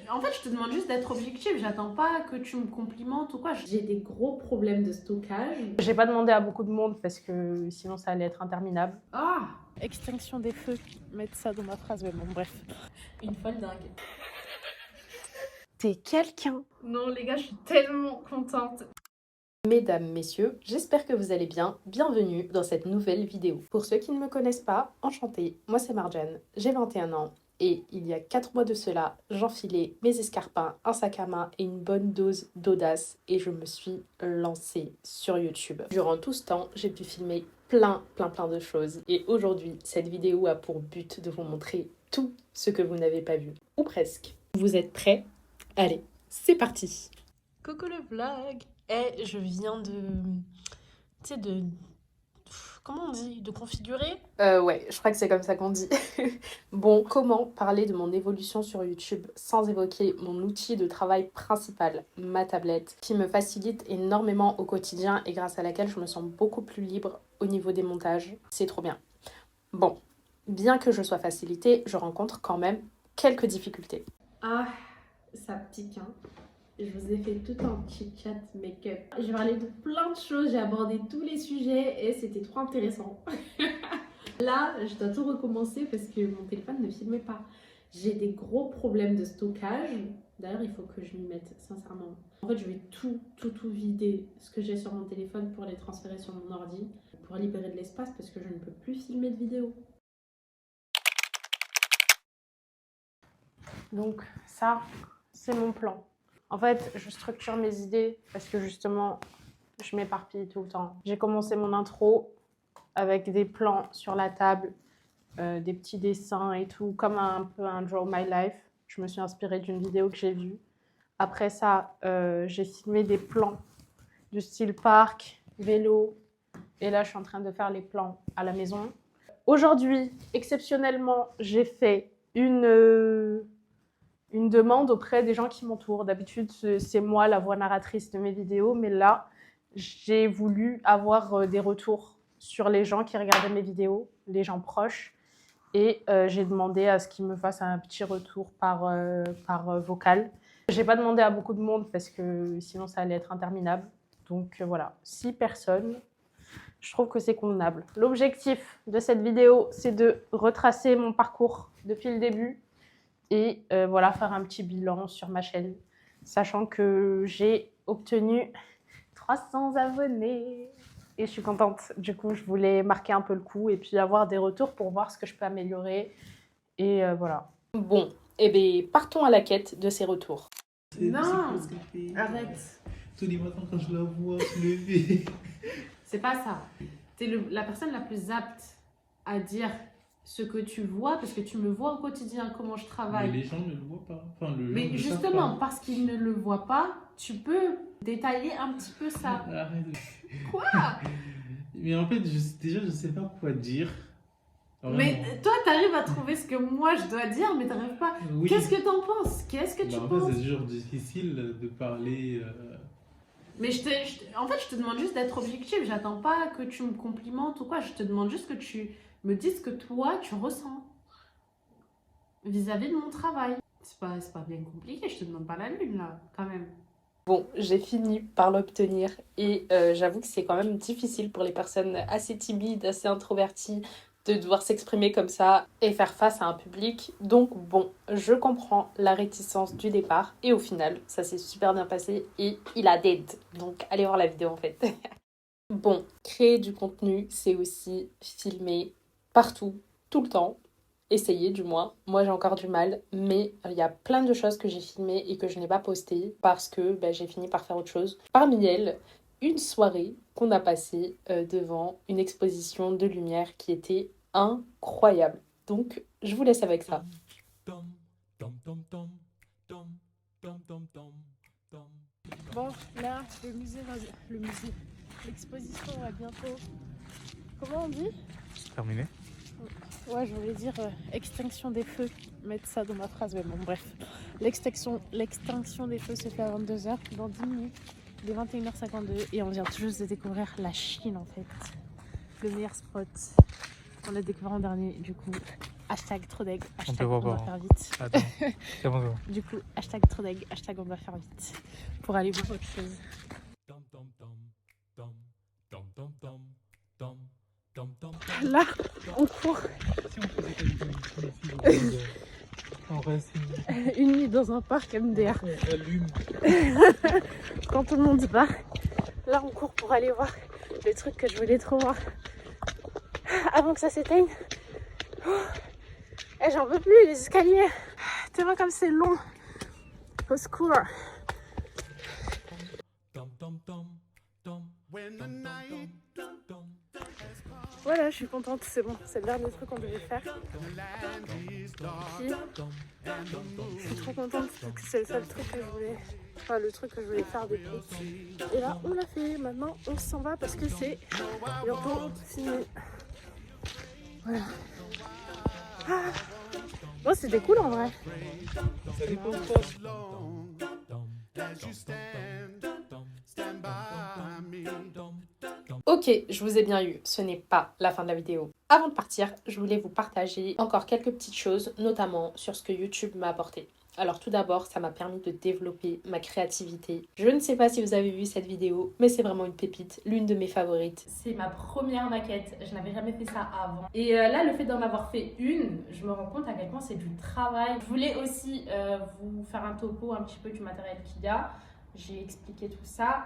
En fait, je te demande juste d'être objective. J'attends pas que tu me complimentes ou quoi. J'ai des gros problèmes de stockage. J'ai pas demandé à beaucoup de monde parce que sinon ça allait être interminable. Ah, Extinction des feux, mettre ça dans ma phrase, mais bon, bref. une folle dingue. T'es quelqu'un. Non, les gars, je suis tellement contente. Mesdames, messieurs, j'espère que vous allez bien. Bienvenue dans cette nouvelle vidéo. Pour ceux qui ne me connaissent pas, enchantée, moi c'est Marjane, j'ai 21 ans et il y a 4 mois de cela, j'enfilais mes escarpins, un sac à main et une bonne dose d'audace et je me suis lancée sur YouTube. Durant tout ce temps, j'ai pu filmer plein de choses et aujourd'hui, cette vidéo a pour but de vous montrer tout ce que vous n'avez pas vu, ou presque. Vous êtes prêts? Allez, c'est parti! Coucou le vlog! Et je viens de... Tu sais, de... Comment on dit? De configurer? Ouais, je crois que c'est comme ça qu'on dit. Bon, comment parler de mon évolution sur YouTube sans évoquer mon outil de travail principal, ma tablette, qui me facilite énormément au quotidien et grâce à laquelle je me sens beaucoup plus libre au niveau des montages. C'est trop bien. Bon, bien que je sois facilitée, je rencontre quand même quelques difficultés. Ah, ça pique, hein. Je vous ai fait tout un chit-chat make-up. J'ai parlé de plein de choses, j'ai abordé tous les sujets et c'était trop intéressant. Là, je dois tout recommencer parce que mon téléphone ne filmait pas. J'ai des gros problèmes de stockage. D'ailleurs, il faut que je m'y mette, sincèrement. En fait, je vais tout vider ce que j'ai sur mon téléphone pour les transférer sur mon ordi, pour libérer de l'espace parce que je ne peux plus filmer de vidéos. Donc ça, c'est mon plan. En fait, je structure mes idées parce que justement, je m'éparpille tout le temps. J'ai commencé mon intro avec des plans sur la table, des petits dessins et tout, comme un peu un Draw My Life. Je me suis inspirée d'une vidéo que j'ai vue. Après ça, j'ai filmé des plans du style parc, vélo. Et là, je suis en train de faire les plans à la maison. Aujourd'hui, exceptionnellement, j'ai fait une demande auprès des gens qui m'entourent. D'habitude, c'est moi la voix narratrice de mes vidéos, mais là, j'ai voulu avoir des retours sur les gens qui regardaient mes vidéos, les gens proches, et j'ai demandé à ce qu'ils me fassent un petit retour par vocal. J'ai pas demandé à beaucoup de monde parce que sinon ça allait être interminable. Donc voilà, 6 personnes. Je trouve que c'est convenable. L'objectif de cette vidéo, c'est de retracer mon parcours depuis le début et voilà, faire un petit bilan sur ma chaîne, sachant que j'ai obtenu 300 abonnés et je suis contente. Du coup, je voulais marquer un peu le coup et puis avoir des retours pour voir ce que je peux améliorer et voilà. Bon, et bien partons à la quête de ces retours. Non, arrête. Tous les matins quand je la vois se lever. C'est pas ça. T'es la personne la plus apte à dire ce que tu vois parce que tu me vois au quotidien, comment je travaille. Mais les gens ne le voient pas. Enfin, Mais justement, parce qu'ils ne le voient pas, tu peux détailler un petit peu ça. Arrête. Quoi? Mais en fait, déjà, je sais pas quoi dire. Vraiment. Mais toi, t'arrives à trouver ce que moi je dois dire, mais t'arrives pas. Oui. Qu'est-ce que t'en penses? Qu'est-ce que tu En penses? fait, c'est toujours difficile de parler. Mais en fait, je te demande juste d'être objective. J'attends pas que tu me complimentes ou quoi. Je te demande juste que tu me dises ce que toi, tu ressens vis-à-vis de mon travail. C'est pas bien compliqué. Je te demande pas la lune, là, quand même. Bon, j'ai fini par l'obtenir et j'avoue que c'est quand même difficile pour les personnes assez timides, assez introverties de devoir s'exprimer comme ça et faire face à un public. Donc bon, je comprends la réticence du départ et au final, ça s'est super bien passé et il a dead. Donc allez voir la vidéo en fait. Bon, créer du contenu, c'est aussi filmer partout, tout le temps. Essayer du moins. Moi j'ai encore du mal, mais il y a plein de choses que j'ai filmées et que je n'ai pas postées parce que j'ai fini par faire autre chose. Parmi elles, une soirée qu'on a passée devant une exposition de lumière qui était incroyable. Donc je vous laisse avec ça. Bon, là, l'exposition va bientôt. Comment on dit? C'est terminé. Ouais, je voulais dire extinction des feux, mettre ça dans ma phrase, mais bon, bref. L'extinction des feux se fait à 22h, dans 10 minutes, il est 21h52, et on vient tout juste de découvrir la Chine, en fait. Le meilleur spot. On l'a découvert en dernier, du coup, Hashtag trop deg, On te hashtag voit on doit pas. faire vite. Attends, c'est bon, c'est bon. Du coup, hashtag trop deg, hashtag on doit faire vite. Pour aller voir autre chose. Là, on court Si on faisait comme ici, on reste une nuit dans un parc MDR. on allume. Quand tout le monde se barre, là on court pour aller voir le truc que je voulais trop voir avant que ça s'éteigne. Et j'en peux plus, les escaliers. Tellement comme c'est long. Au secours. Voilà, je suis contente, c'est bon, c'est le dernier truc qu'on devait faire. Puis, je suis trop contente parce que c'est le seul truc que je voulais, enfin le truc que je voulais faire depuis. Et là, on l'a fait. Maintenant, on s'en va parce que c'est bientôt fini. Voilà. Ah. Bon, c'était cool en vrai. Ça dépend de toi. Ok, je vous ai bien eu, ce n'est pas la fin de la vidéo. Avant de partir, je voulais vous partager encore quelques petites choses, notamment sur ce que YouTube m'a apporté. Alors tout d'abord, ça m'a permis de développer ma créativité. Je ne sais pas si vous avez vu cette vidéo, mais c'est vraiment une pépite, l'une de mes favorites. C'est ma première maquette, je n'avais jamais fait ça avant. Et là, le fait d'en avoir fait une, je me rends compte à quel point c'est du travail. Je voulais aussi vous faire un topo un petit peu du matériel qu'il y a. J'ai expliqué tout ça.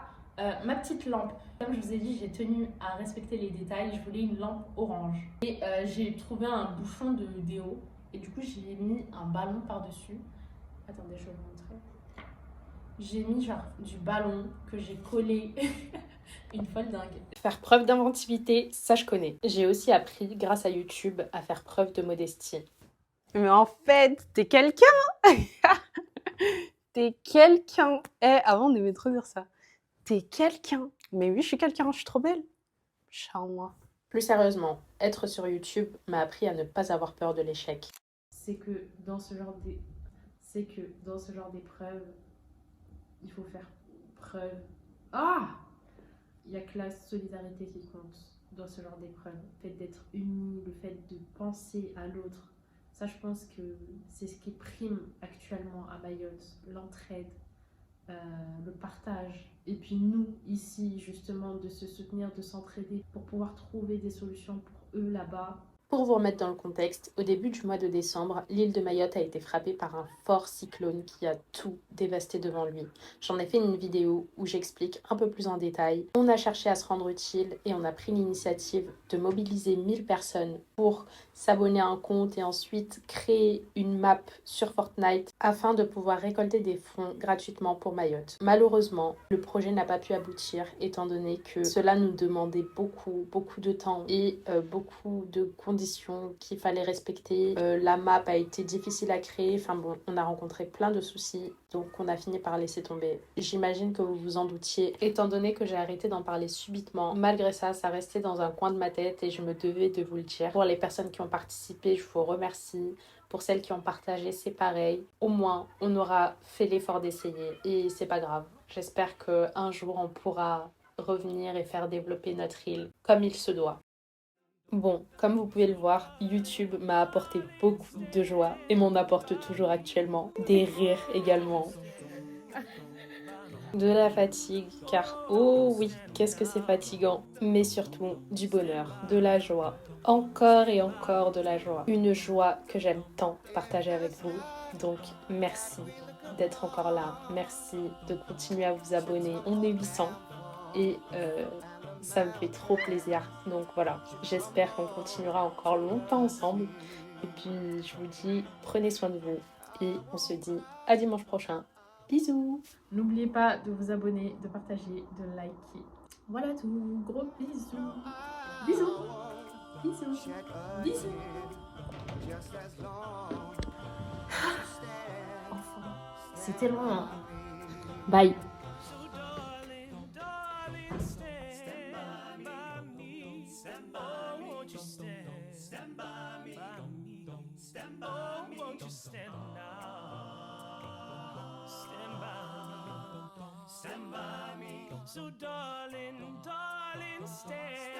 Ma petite lampe, comme je vous ai dit, j'ai tenu à respecter les détails. Je voulais une lampe orange. Et j'ai trouvé un bouchon de déo. Et du coup, j'ai mis un ballon par-dessus. Attendez, je vais vous montrer. J'ai mis genre du ballon que j'ai collé. Une folle dingue. Faire preuve d'inventivité, ça je connais. J'ai aussi appris, grâce à YouTube, à faire preuve de modestie. Mais en fait, t'es quelqu'un. T'es quelqu'un. Avant, on aimait trop dire ça. T'es quelqu'un. Mais oui, je suis quelqu'un, je suis trop belle. Charme-moi. Plus sérieusement, être sur YouTube m'a appris à ne pas avoir peur de l'échec. C'est que dans ce genre d'épreuve, il faut faire preuve. Ah! Il n'y a que la solidarité qui compte dans ce genre d'épreuve. Le fait d'être uni, le fait de penser à l'autre. Ça, je pense que c'est ce qui prime actuellement à Mayotte. L'entraide, le partage. Et puis nous, ici, justement, de se soutenir, de s'entraider pour pouvoir trouver des solutions pour eux là-bas. Pour vous remettre dans le contexte, au début du mois de décembre, l'île de Mayotte a été frappée par un fort cyclone qui a tout dévasté devant lui. J'en ai fait une vidéo où j'explique un peu plus en détail. On a cherché à se rendre utile et on a pris l'initiative de mobiliser 1000 personnes pour s'abonner à un compte et ensuite créer une map sur Fortnite afin de pouvoir récolter des fonds gratuitement pour Mayotte. Malheureusement, le projet n'a pas pu aboutir étant donné que cela nous demandait beaucoup de temps et beaucoup de conditions qu'il fallait respecter. La map a été difficile à créer. Enfin bon, on a rencontré plein de soucis, donc on a fini par laisser tomber. J'imagine que vous vous en doutiez, étant donné que j'ai arrêté d'en parler subitement. Malgré ça, ça restait dans un coin de ma tête et je me devais de vous le dire. Pour les personnes qui ont participé, je vous remercie. Pour celles qui ont partagé, c'est pareil. Au moins, on aura fait l'effort d'essayer et c'est pas grave. J'espère qu'un jour, on pourra revenir et faire développer notre île comme il se doit. Bon, comme vous pouvez le voir, YouTube m'a apporté beaucoup de joie et m'en apporte toujours actuellement. Des rires également. De la fatigue, car oh oui, qu'est-ce que c'est fatigant. Mais surtout, du bonheur, de la joie. Encore et encore de la joie. Une joie que j'aime tant partager avec vous. Donc, merci d'être encore là. Merci de continuer à vous abonner. On est 800 et ça me fait trop plaisir. Donc voilà, j'espère qu'on continuera encore longtemps ensemble. Et puis, je vous dis, prenez soin de vous. Et on se dit à dimanche prochain. Bisous! N'oubliez pas de vous abonner, de partager, de liker. Voilà tout. Gros bisous. Bisous. Bisous. Bisous. Enfin, c'est tellement... Bye. Stand by me, so darling, darling, stand.